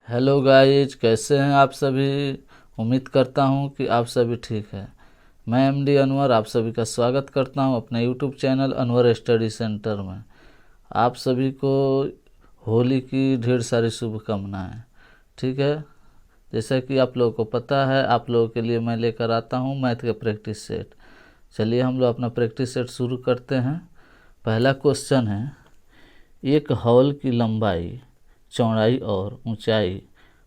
Hello guys, कैसे हैं आप सभी। उम्मीद करता हूं कि आप सभी ठीक हैं। मैं एमडी अनवर आप सभी का स्वागत करता हूं अपने YouTube channel Anwar study centre में। आप सभी को होली की ढेर सारी शुभकामनाएं। ठीक है, जैसा कि आप लोगों को पता है, आप लोगों के लिए मैं लेकर आता हूं मैथ का प्रैक्टिस सेट। चलिए हम लोग अपना प्रैक्टिस सेट शुरू करते हैं। पहला क्वेश्चन है, एक हॉल की लंबाई, चौड़ाई और ऊंचाई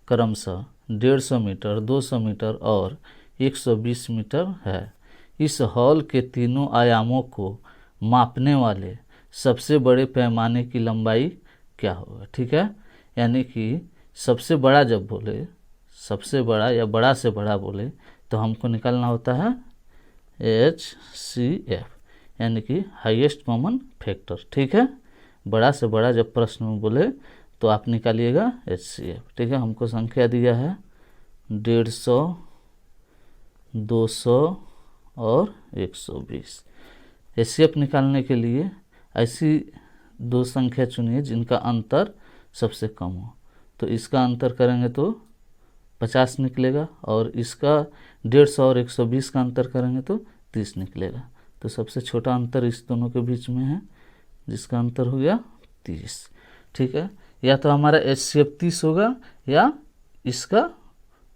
क्रमशः 150 मीटर, 200 मीटर और 120 मीटर है। इस हॉल के तीनों आयामों को मापने वाले सबसे बड़े पैमाने की लंबाई क्या होगा। ठीक है, यानी कि सबसे बड़ा जब बोले, सबसे बड़ा या बड़ा से बड़ा बोले, तो हमको निकालना होता है HCF, यानी कि हाईएस्ट कॉमन फैक्टर। ठीक है, बड़ा से बड़ा जब प्रश्न में बोले तो आप निकालिएगा HCF। ठीक है, हमको संख्या दिया है 150, 200 और 120। HCF निकालने के लिए ऐसी दो संख्या चुनिए जिनका अंतर सबसे कम हो। तो इसका अंतर करेंगे तो 50 निकलेगा, और इसका 150 और 120 का अंतर करेंगे तो 30 निकलेगा। तो सबसे छोटा अंतर इस दोनों के बीच में है, जिसका अंतर हो गया 30। ठीक है, या तो हमारा HCF 30 होगा या इसका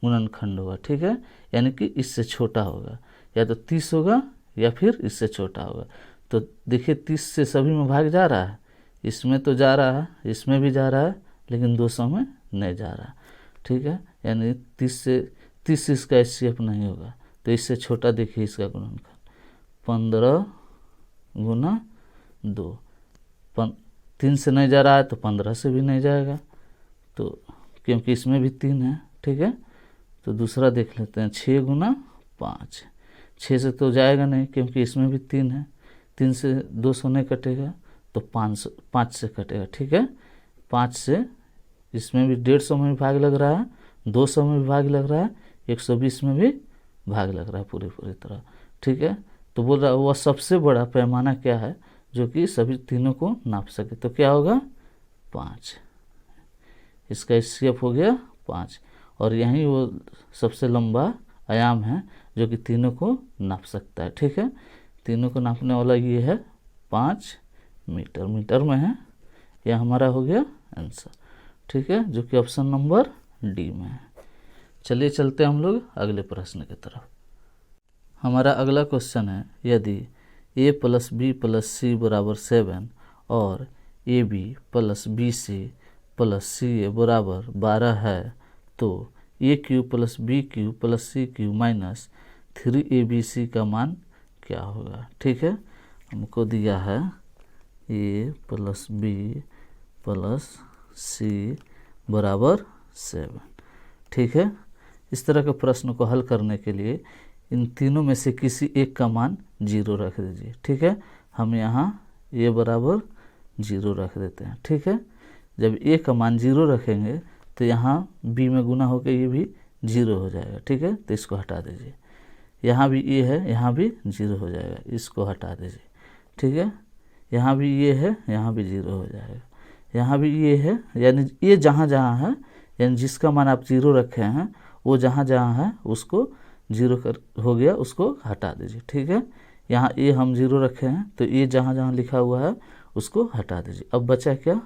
गुणनखंड होगा। ठीक है, यानी कि इससे छोटा होगा, या तो 30 होगा या फिर इससे छोटा होगा। तो देखिए 30 से सभी में भाग जा रहा है, इसमें तो जा रहा है, इसमें भी जा रहा है, लेकिन 200 में नहीं जा रहा। ठीक है, यानी 30 से इसका HCF नहीं होगा। तो इससे छोटा देखिए इसका गुणनखंड 15 गुना 2। 3 से नहीं जा रहा है तो 15 से भी नहीं जाएगा, तो क्योंकि इसमें भी 3 है। ठीक है, तो दूसरा देख लेते हैं 6 गुना 5। 6 से तो जाएगा नहीं क्योंकि इसमें भी 3 है। 3 से 200 नहीं कटेगा, तो 5 से कटेगा। ठीक है, 5 से इसमें भी 150 में भी भाग लग रहा है, 200 में भी भाग लग रहा है, 120 में भी भाग लग रहा है पूरी तरह। ठीक है, तो बोल रहा है वह सबसे बड़ा पैमाना क्या है जो कि सभी तीनों को नाप सके। तो क्या होगा 5। इसका HCF हो गया 5, और यही वो सबसे लंबा आयाम है जो कि तीनों को नाप सकता है। ठीक है, तीनों को नापने वाला ये है 5 मीटर, मीटर में है। यह हमारा हो गया आंसर। ठीक है, जो कि ऑप्शन नंबर डी में है। चलिए चलते हैं हम लोग अगले प्रश्न की तरफ। हमारा अगला क्वेश्चन है, यदि A + B + C = 7 और AB + BC + CA = 12 है, तो AQ + BQ + CQ - 3ABC का मान क्या होगा। ठीक है, हमको दिया है A + B + C = 7। ठीक है, इस तरह के प्रश्न को हल करने के लिए इन तीनों में से किसी एक का मान 0 रख दीजिए। ठीक है, हम यहाँ A = 0 रख देते हैं। ठीक है, जब A का मान 0 रखेंगे तो यहाँ B में गुना होकर ये भी 0 हो जाएगा। ठीक है, तो इसको हटा दीजिए। यहाँ भी A है, यहाँ भी 0 हो जाएगा, इसको हटा दीजिए। ठीक है, यहाँ भी ये है, यहाँ भी 0 हो जाएगा। यहाँ भी ये है, यानी ये जहाँ जहाँ है, यानी जिसका मान आप 0 रखे हैं वो जहाँ जहाँ है उसको 0 हो गया, उसको हटा दीजिए। ठीक है, यहाँ ए हम 0 रखे हैं, तो ये जहाँ जहाँ लिखा हुआ है उसको हटा दीजिए। अब बचा क्या,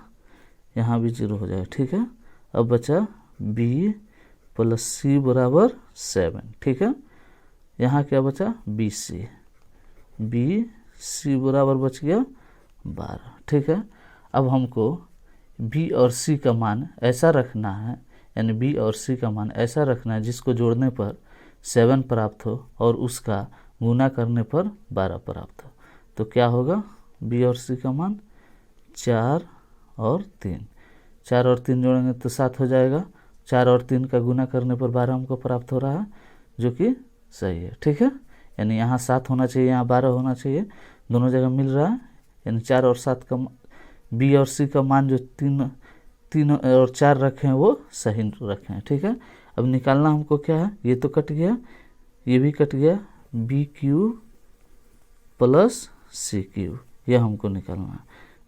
यहाँ भी 0 हो जाएगा। ठीक है, अब बचा B + C = 7। ठीक है, यहाँ क्या बचा BC बराबर बच गया 12। ठीक है, अब हमको B और C का मान ऐसा रखना है, यानी B और C का मान ऐसा रखना है जिसको जोड़ने पर 7 प्राप्त हो और उसका गुना करने पर 12 प्राप्त हो। तो क्या होगा B और C का मान 4 और 3। 4 और 3 जोड़ेंगे तो 7 हो जाएगा। 4 और 3 का गुना करने पर 12 हमको प्राप्त हो रहा है, जो कि सही है। ठीक है, यानी यहाँ 7 होना चाहिए, यहाँ 12 होना चाहिए, दोनों जगह मिल रहा है। यानी 4 और 7 का B और C का मान जो 3 और 4 रखे हैं वो सही रखे हैं। ठीक है, अब निकालना हमको क्या है, ये तो कट गया, ये भी कट गया, BQ + CQ, यह हमको निकालना है।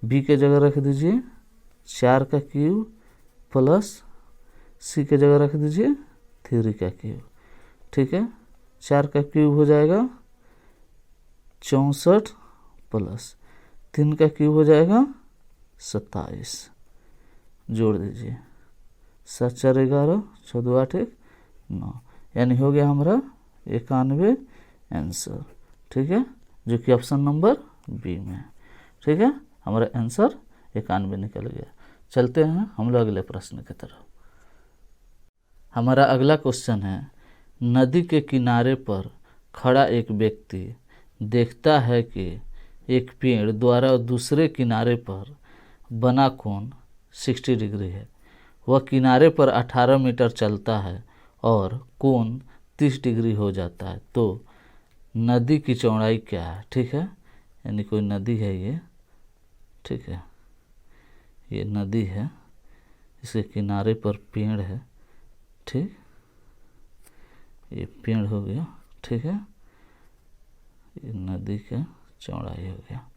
B के जगह रख दीजिए 4 का क्यूब प्लस सी के जगह रख दीजिए 3 का क्यूब, ठीक है। 4 का क्यूब हो जाएगा 64 प्लस 3 का क्यूब हो जाएगा 27, जोड़ दीजिए 7 4 11, 6 2 8 1 9, यानी हो गया हमारा 91 आंसर, ठीक है, जो कि ऑप्शन नंबर बी में है, ठीक है। हमारा आंसर 91 निकल गया। चलते हैं हम लोग अगले प्रश्न की तरफ। हमारा अगला क्वेश्चन है, नदी के किनारे पर खड़ा एक व्यक्ति देखता है कि एक पेड़ द्वारा दूसरे किनारे पर बना कोण 60 डिग्री है। वह किनारे पर 18 मीटर चलता है और कोण 30 डिग्री हो जाता है, तो नदी की चौड़ाई क्या है, ठीक है। यानी कोई नदी है ये, ठीक है, ये नदी है, इसके किनारे पर पेड़ है, ठीक, ये पेड़ हो गया, ठीक है, ये नदी का चौड़ाई हो गया।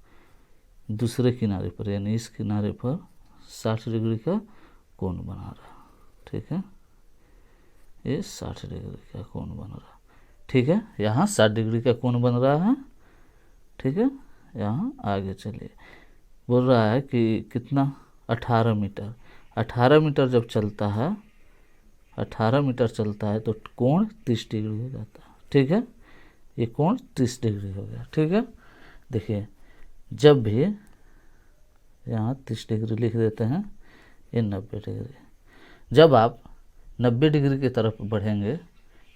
दूसरे किनारे पर यानी इस किनारे पर 60 डिग्री का कोण बना रहा, ठीक है, ये 60 डिग्री का कोण बन रहा, ठीक है। यहाँ 60 डिग्री का कोण बन रहा है, ठीक है। यहाँ आगे चलिए, बोल रहा है कि कितना 18 मीटर, 18 मीटर जब चलता है, 18 मीटर चलता है तो कोण 30 डिग्री हो जाता है, ठीक है। ये कोण 30 डिग्री हो गया, ठीक है। देखिए जब भी यहाँ 30 डिग्री लिख देते हैं, ये 90 डिग्री। जब आप 90 डिग्री की तरफ बढ़ेंगे,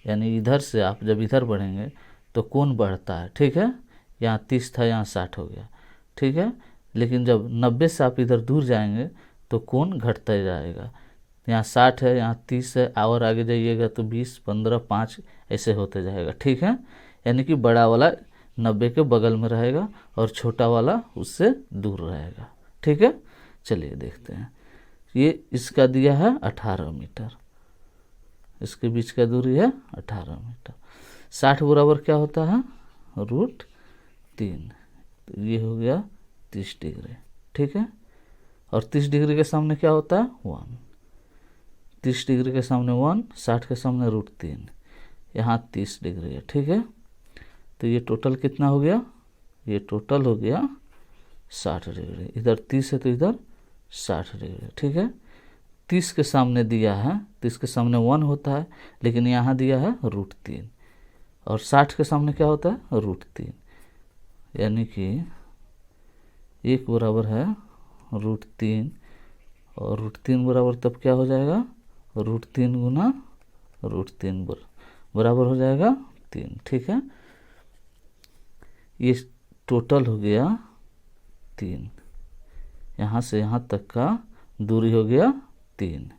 यानी इधर से आप जब इधर बढ़ेंगे तो कोण बढ़ता है, ठीक है। यहाँ 30 था, यहाँ 60 हो गया, ठीक है। लेकिन जब 90 से आप इधर दूर जाएंगे तो कोण घटता जाएगा। यहाँ 60 है, यहाँ 30 है, और आगे जाइएगा तो 20 15 5 ऐसे होते जाएगा, ठीक है। यानी कि बड़ा वाला 90 के बगल में रहेगा और छोटा वाला उससे दूर रहेगा, ठीक है। चलिए देखते हैं, ये इसका दिया है 18 मीटर, इसके बीच का दूरी है 18 मीटर। 60 बराबर क्या होता है, √3, तो ये हो गया 30 डिग्री, ठीक है। और 30 डिग्री के सामने क्या होता है 1, 30 डिग्री के सामने 1, 60 के सामने √3, यहाँ 30 डिग्री है, ठीक है। तो ये टोटल कितना हो गया, ये टोटल हो गया 60 डिग्री। इधर 30 है तो इधर 60 डिग्री, ठीक है। 30 के सामने दिया है, 30 के सामने 1 होता है, लेकिन यहाँ दिया है √3, और 60 के सामने क्या होता है √3, यानी कि 1 बराबर है √3, और √3 बराबर तब क्या हो जाएगा, √3 गुना √3 बराबर हो जाएगा 3, ठीक है। ये टोटल हो गया 3, यहाँ से यहाँ तक का दूरी हो गया 3,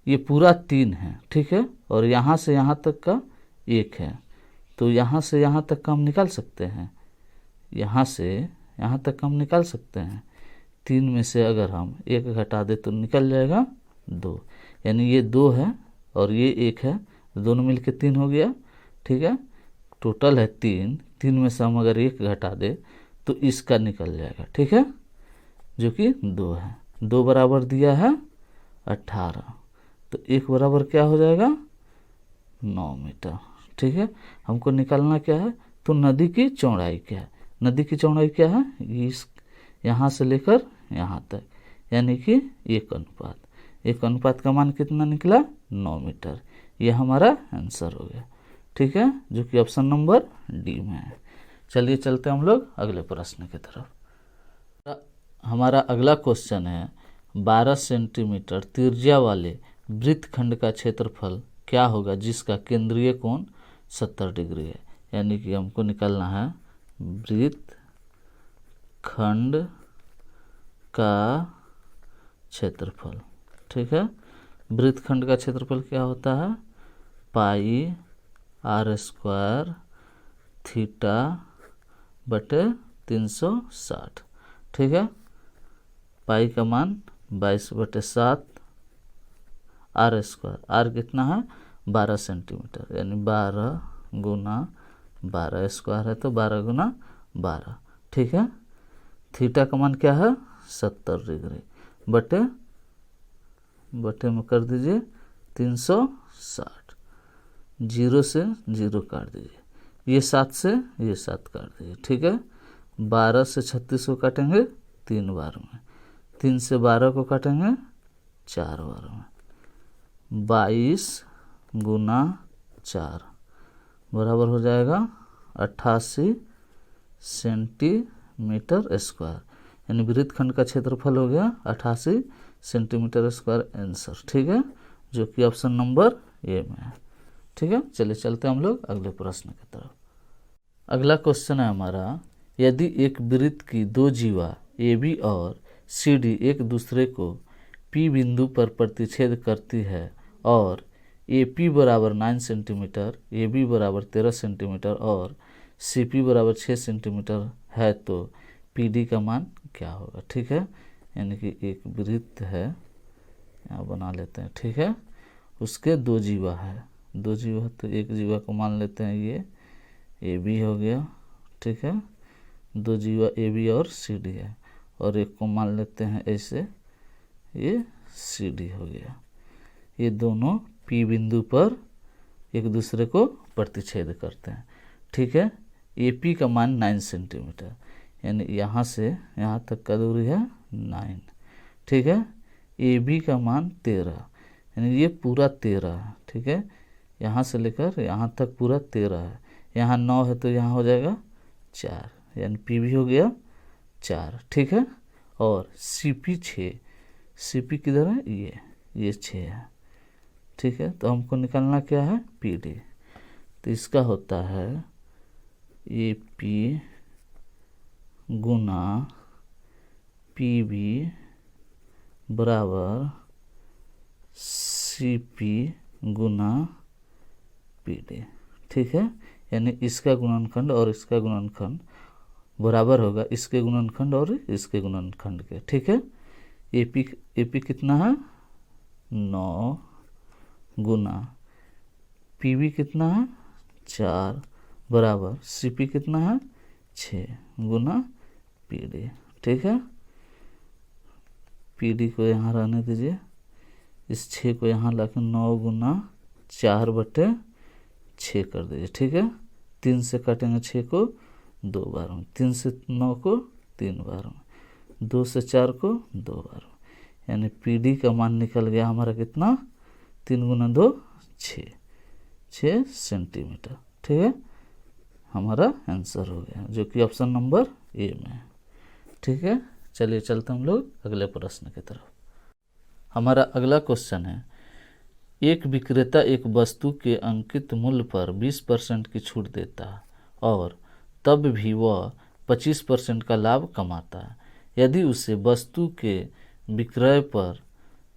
ये पूरा 3 है, ठीक है। और यहाँ से यहाँ तक का 1 है, तो यहाँ से यहाँ तक का हम निकाल सकते हैं, यहाँ से यहाँ तक का हम निकाल सकते हैं। 3 में से अगर हम 1 घटा दे तो निकल जाएगा 2, यानी ये 2 है और ये 1 है, दोनों मिलके 3 हो गया, ठीक है। टोटल है 3, 3 में से हम अगर 1 घटा दे तो इसका निकल जाएगा, ठीक है, जो कि 2 है। 2 बराबर दिया है 18, तो 1 बराबर क्या हो जाएगा 9 मीटर, ठीक है। हमको निकालना क्या है, तो नदी की चौड़ाई क्या है, नदी की चौड़ाई क्या है, इस यहाँ से लेकर यहाँ तक, यानी कि 1 अनुपात, 1 अनुपात का मान कितना निकला 9 मीटर। ये हमारा आंसर हो गया, ठीक है, जो कि ऑप्शन नंबर डी में है। चलिए चलते हम लोग अगले प्रश्न की तरफ। हमारा अगला क्वेश्चन है, 12 सेंटीमीटर त्रिज्या वाले वृत्तखंड का क्षेत्रफल क्या होगा जिसका केंद्रीय कोण 70 डिग्री है। यानी कि हमको निकालना है वृत्तखंड का क्षेत्रफल, ठीक है। वृत्तखंड का क्षेत्रफल क्या होता है, पाई r² थीटा बटे 360, ठीक है। पाई का मान 22/7 r², r कितना है 12 सेंटीमीटर, यानी 12 गुना 12, स्क्वायर है तो 12 गुना 12, ठीक है। थीटा का मान क्या है 70 डिग्री, बटे में कर दीजिए 360, 0 से 0 काट दीजिए, ये 7 से ये 7 काट दीजिए, ठीक है। 12 से 36 को काटेंगे 3 बार में, 3 से 12 को काटेंगे 4 बार में, 22 गुना 4 बराबर हो जाएगा 88 सेंटीमीटर स्क्वायर, यानी वृत्तखंड का क्षेत्रफल हो गया 88 सेंटीमीटर स्क्वायर आंसर, ठीक है, जो कि ऑप्शन नंबर ए में है, ठीक है। चलिए चलते हम लोग अगले प्रश्न की तरफ। अगला क्वेश्चन है हमारा, यदि एक वृत्त की दो जीवा ए बी और सी डी एक दूसरे को पी बिंदु पर प्रतिच्छेद करती है और ए पी बराबर 9 सेंटीमीटर, ए बी बराबर 13 सेंटीमीटर और सी पी बराबर 6 सेंटीमीटर है, तो पी डी का मान क्या होगा, ठीक है। यानी कि एक वृत्त है, यहाँ बना लेते हैं, ठीक है, उसके दो जीवा है, दो जीवा, तो एक जीवा को मान लेते हैं ये ए बी हो गया, ठीक है, दो जीवा ए बी और सी डी है, और एक को मान लेते हैं ऐसे, ये सी डी हो गया। ये दोनों पी बिंदु पर एक दूसरे को प्रतिच्छेद करते हैं, ठीक है। ए पी का मान 9 सेंटीमीटर, यानी यहाँ से यहाँ तक का दूरी है 9, ठीक है। ए बी का मान 13, यानी ये पूरा 13 है, ठीक है, यहाँ से लेकर यहाँ तक पूरा 13 है, यहाँ 9 है तो यहाँ हो जाएगा 4, यानी पी भी हो गया 4, ठीक है। और सी पी 6, सी पी किधर है, ये 6 है, ठीक है। तो हमको निकालना क्या है, पी डी, तो इसका होता है ए पी गुना पी बी बराबर सी पी गुना पी डी, ठीक है। यानी इसका गुणनखंड और इसका गुणनखंड बराबर होगा इसके गुणनखंड और इसके गुणनखंड के, ठीक है। ए पी कितना है 9 गुना पी बी कितना है 4 बराबर सी पी कितना है 6 गुना पी डी, ठीक है। पी डी को यहाँ रहने दीजिए, इस 6 को यहाँ लाकर 9 गुना 4/6 कर दीजिए, ठीक है। 3 से काटेंगे 6 को 2 बार में, 3 से 9 को 3 बार में, 2 से 4 को 2 बार में, यानी पी डी का मान निकल गया हमारा कितना, 3 गुना 2 6 सेंटीमीटर, ठीक है, हमारा आंसर हो गया, जो कि ऑप्शन नंबर ए में है, ठीक है। चलिए चलते हम लोग अगले प्रश्न की तरफ। हमारा अगला क्वेश्चन है, एक विक्रेता एक वस्तु के अंकित मूल्य पर 20% की छूट देता है और तब भी वह 25% का लाभ कमाता है। यदि उसे वस्तु के विक्रय पर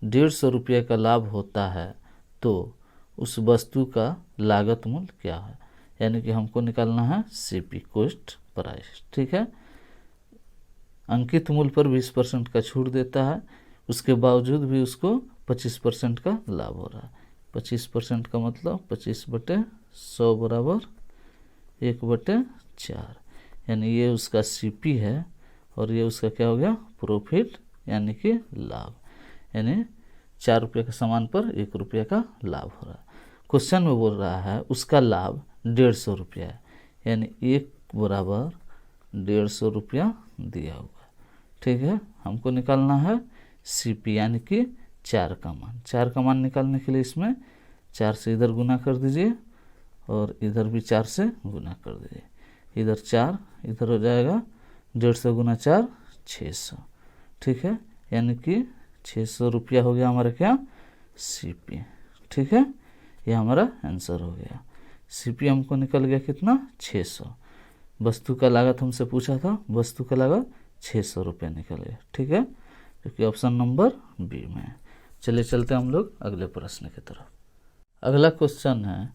150 रुपये का लाभ होता है तो उस वस्तु का लागत मूल्य क्या है, यानी कि हमको निकालना है सीपी, कॉस्ट प्राइस, ठीक है। अंकित मूल्य पर 20% का छूट देता है, उसके बावजूद भी उसको 25% का लाभ हो रहा है। 25% का मतलब 25/100 बराबर 1/4, यानी ये उसका सीपी है और ये उसका क्या हो गया, प्रॉफिट, यानी कि लाभ, यानी 4 रुपये के सामान पर 1 रुपये का लाभ हो रहा है। क्वेश्चन में बोल रहा है उसका लाभ 150 रुपया है, यानी 1 बराबर 150 रुपया दिया हुआ, ठीक है। हमको निकालना है सीपी, यानी कि 4 का मान। 4 का मान निकालने के लिए इसमें 4 से इधर गुना कर दीजिए और इधर भी 4 से गुना कर दीजिए, इधर 4 इधर हो जाएगा 150 गुना 4 600, ठीक है, यानी कि 600 रुपया हो गया हमारा क्या, सीपी, ठीक है। ये हमारा आंसर हो गया। सीपी हमको निकल गया कितना, 600। वस्तु का लागत हमसे पूछा था, वस्तु का लागत 600 रुपये निकल गया, ठीक है, क्योंकि ऑप्शन नंबर बी में है। चलिए चलते हम लोग अगले प्रश्न की तरफ। अगला क्वेश्चन है,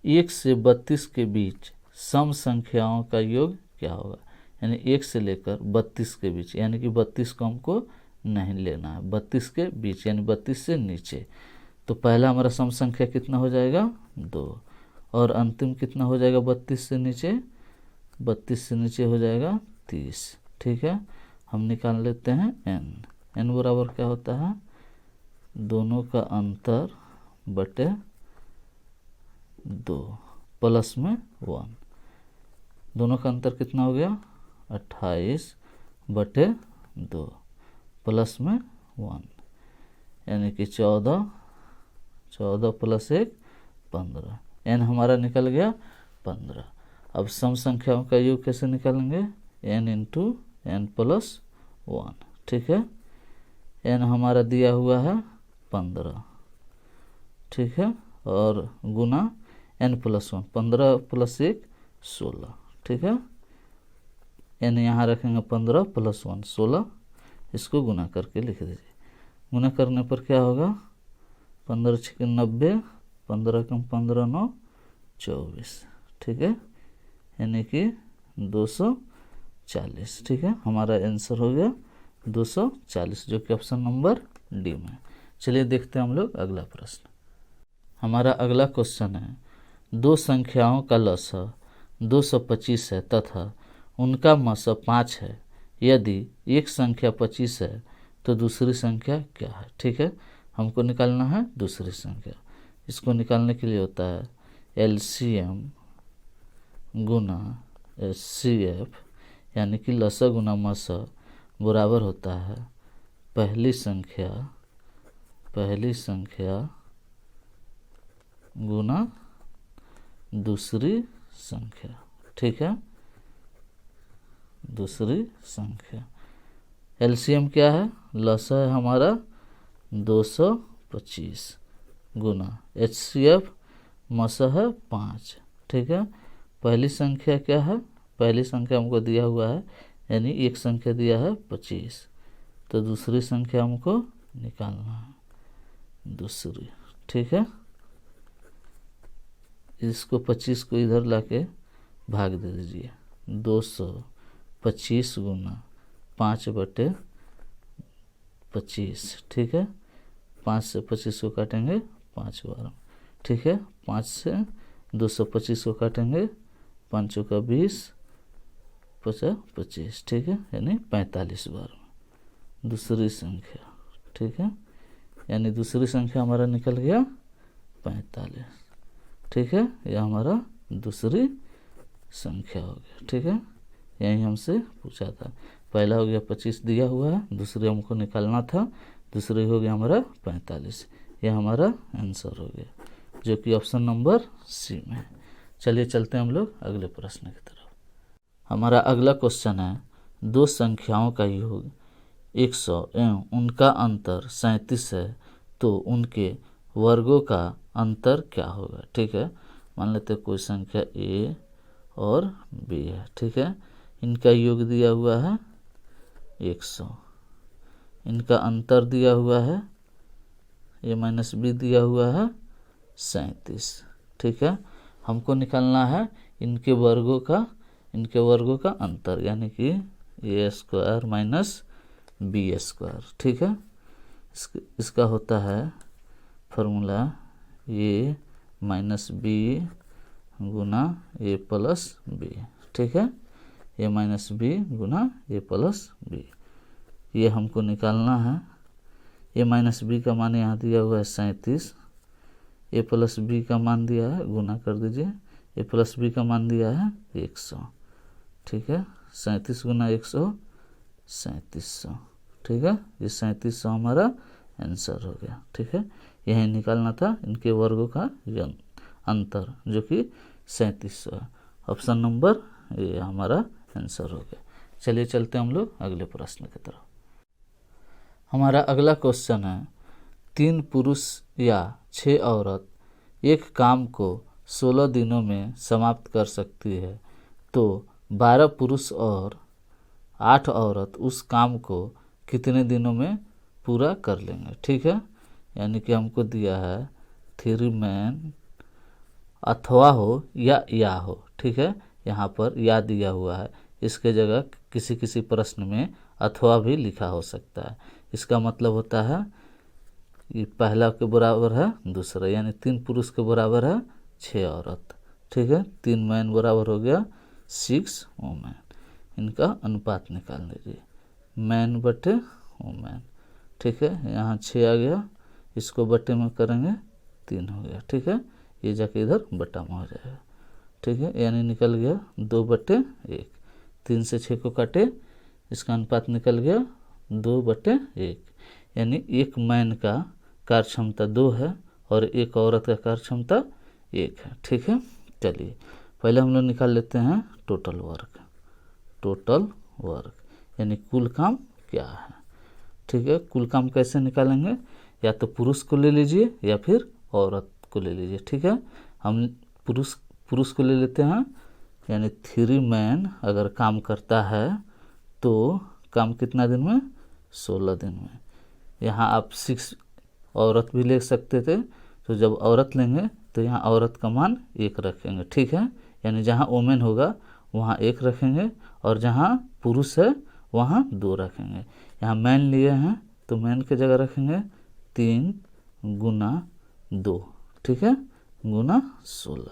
1 से 32 के बीच सम संख्याओं का योग क्या होगा, यानी 1 से लेकर 32 के बीच, यानी कि 32 को हमको नहीं लेना है, 32 के बीच यानी 32 से नीचे। तो पहला हमारा सम संख्या कितना हो जाएगा 2, और अंतिम कितना हो जाएगा 32 से नीचे, 32 से नीचे हो जाएगा 30, ठीक है। हम निकाल लेते हैं n बराबर क्या होता है, दोनों का अंतर बटे 2 प्लस में 1, दोनों का अंतर कितना हो गया 28 बटे 2 प्लस में 1, यानी कि 14 प्लस 1 15, n हमारा निकल गया 15। अब सम संख्याओं का योग कैसे निकालेंगे, n इंटू n प्लस 1, ठीक है। n हमारा दिया हुआ है 15, ठीक है, और गुना n प्लस 1, 15 प्लस 1 16, ठीक है। n यहाँ रखेंगे 15 प्लस 1 16, इसको गुना करके लिख दीजिए। गुना करने पर क्या होगा 15 छक्के 90, 15 कम 15 9 24, ठीक है, यानी कि 240, ठीक है। हमारा आंसर हो गया 240, जो कि ऑप्शन नंबर डी में। चलिए देखते हैं हम लोग अगला प्रश्न। हमारा अगला क्वेश्चन है, दो संख्याओं का लसाअ 225 है तथा उनका मसा 5 है। यदि एक संख्या 25 है तो दूसरी संख्या क्या है, ठीक है। हमको निकालना है दूसरी संख्या। इसको निकालने के लिए होता है एलसीएम गुना एचसीएफ, यानी कि लसा गुना मसा बराबर होता है पहली संख्या गुना दूसरी संख्या, ठीक है, दूसरी संख्या। एलसीएम क्या है, लसा है हमारा 225 गुना एचसीएफ मसा है 5, ठीक है। पहली संख्या क्या है, पहली संख्या हमको दिया हुआ है, यानी एक संख्या दिया है 25, तो दूसरी संख्या हमको निकालना है दूसरी, ठीक है। इसको 25 को इधर लाके भाग दे दीजिए, 225 गुना 5 बटे 25, ठीक है। 5 से 25 को काटेंगे 5 बार, ठीक है। 5 से 225 को काटेंगे 5 का 20 50 25, ठीक है, यानी 45 बार दूसरी संख्या, ठीक है, यानी दूसरी संख्या हमारा निकल गया 45, ठीक है। यह हमारा दूसरी संख्या हो गया, ठीक है। यही हमसे पूछा था, पहला हो गया 25 दिया हुआ है, दूसरे हमको निकालना था, दूसरे हो गया हमारा 45, यह हमारा आंसर हो गया, जो कि ऑप्शन नंबर सी में है। चलिए चलते हैं हम लोग अगले प्रश्न की तरफ। हमारा अगला क्वेश्चन है, दो संख्याओं का योग 100 एवं उनका अंतर 37 है, तो उनके वर्गों का अंतर क्या होगा, ठीक है। मान लेते हैं कोई संख्या ए और बी है, ठीक है। इनका योग दिया हुआ है 100, इनका अंतर दिया हुआ है ए माइनस बी दिया हुआ है 37, ठीक है। हमको निकालना है इनके वर्गों का अंतर, यानी कि ए स्क्वायर माइनस बी स्क्वायर, ठीक है। इसका होता है फॉर्मूला ए माइनस बी गुना ए प्लस बी, ठीक है, ए माइनस बी गुना ए प्लस बी, ये हमको निकालना है। ए माइनस बी का मान यहाँ दिया हुआ है 37, ए प्लस बी का मान दिया है, गुना कर दीजिए, ए प्लस बी का मान दिया है 100, ठीक है। 37 गुना 100 3700, ठीक है। ये 3700 हमारा आंसर हो गया, ठीक है। यही निकालना था इनके वर्गों का अंतर, जो कि 3700 है। ऑप्शन नंबर ये हमारा आंसर हो गया। चलिए चलते हम लोग अगले प्रश्न की तरफ। हमारा अगला क्वेश्चन है, 3 पुरुष या 6 औरत एक काम को 16 दिनों में समाप्त कर सकती है, तो 12 पुरुष और 8 औरत उस काम को कितने दिनों में पूरा कर लेंगे, ठीक है। यानी कि हमको दिया है 3 मैन अथवा हो या हो, ठीक है। यहाँ पर या दिया हुआ है, इसके जगह किसी प्रश्न में अथवा भी लिखा हो सकता है। इसका मतलब होता है कि पहला के बराबर है दूसरा, यानी 3 पुरुष के बराबर है 6 औरत, ठीक है। 3 मैन बराबर हो गया 6 वुमेन। इनका अनुपात निकाल लीजिए, मैन बटे वुमेन, ठीक है। यहाँ 6 आ गया, इसको बटे में करेंगे 3 हो गया, ठीक है। ये जाके इधर बटा में हो जाएगा, ठीक है, यानी निकल गया 2/1। 3 से 6 को काटे, इसका अनुपात निकल गया 2/1, यानी एक मैन का कार्य क्षमता 2 है और एक औरत का कार्य क्षमता 1 है, ठीक है। चलिए पहले हम लोग निकाल लेते हैं टोटल वर्क यानी कुल काम क्या है, ठीक है। कुल काम कैसे निकालेंगे, या तो पुरुष को ले लीजिए या फिर औरत को ले लीजिए, ठीक है। हम पुरुष को ले लेते हैं, यानी 3 मैन अगर काम करता है तो काम कितना दिन में, 16 दिन में। यहाँ आप 6 औरत भी ले सकते थे, तो जब औरत लेंगे तो यहाँ औरत का मान 1 रखेंगे, ठीक है। यानी जहाँ वोमेन होगा वहाँ 1 रखेंगे और जहाँ पुरुष है वहाँ 2 रखेंगे। यहाँ मैन लिए हैं तो मैन के जगह रखेंगे 3 गुना 2, ठीक है, गुना 16।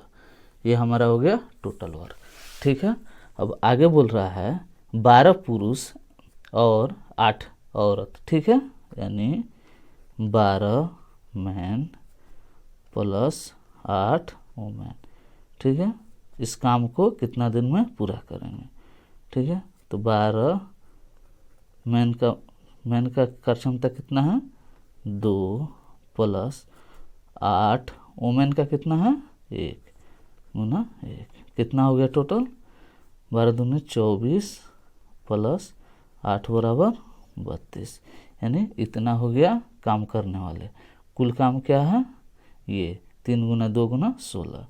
ये हमारा हो गया टोटल वर्क, ठीक है। अब आगे बोल रहा है 12 पुरुष और 8 औरत, ठीक है, यानी 12 मैन प्लस 8 वुमेन, ठीक है। इस काम को कितना दिन में पूरा करेंगे, ठीक है। तो 12 मैन का कार्य क्षमता कितना है, 2 प्लस 8 वुमेन का कितना है, 1 गुना 1, कितना हो गया टोटल, 12 दूनी 24 प्लस 8 बराबर 32, यानी इतना हो गया काम करने वाले। कुल काम क्या है, ये 3 गुना 2 गुना 16।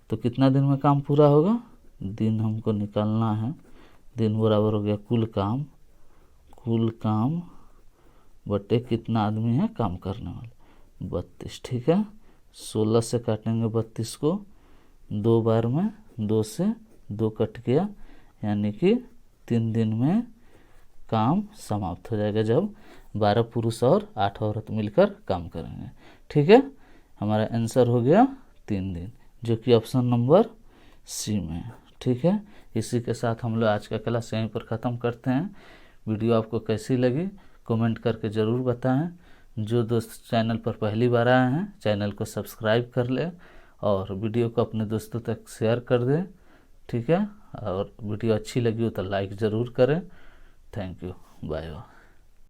तो कितना दिन में काम पूरा होगा, दिन हमको निकालना है। दिन बराबर हो गया कुल काम बटे कितना आदमी है काम करने वाले, 32, ठीक है। 16 से काटेंगे 32 को 2 बार में, 2 से 2 कट गया, यानी कि 3 दिन में काम समाप्त हो जाएगा जब 12 पुरुष और 8 औरत मिलकर काम करेंगे, ठीक है। हमारा आंसर हो गया 3 दिन, जो कि ऑप्शन नंबर सी में है, ठीक है। इसी के साथ हम लोग आज का क्लास यहीं पर ख़त्म करते हैं। वीडियो आपको कैसी लगी कमेंट करके ज़रूर बताएं। जो दोस्त चैनल पर पहली बार आए हैं चैनल को सब्सक्राइब कर लें और वीडियो को अपने दोस्तों तक शेयर कर दें, ठीक है। और वीडियो अच्छी लगी हो तो लाइक ज़रूर करें। Thank you, bye bye.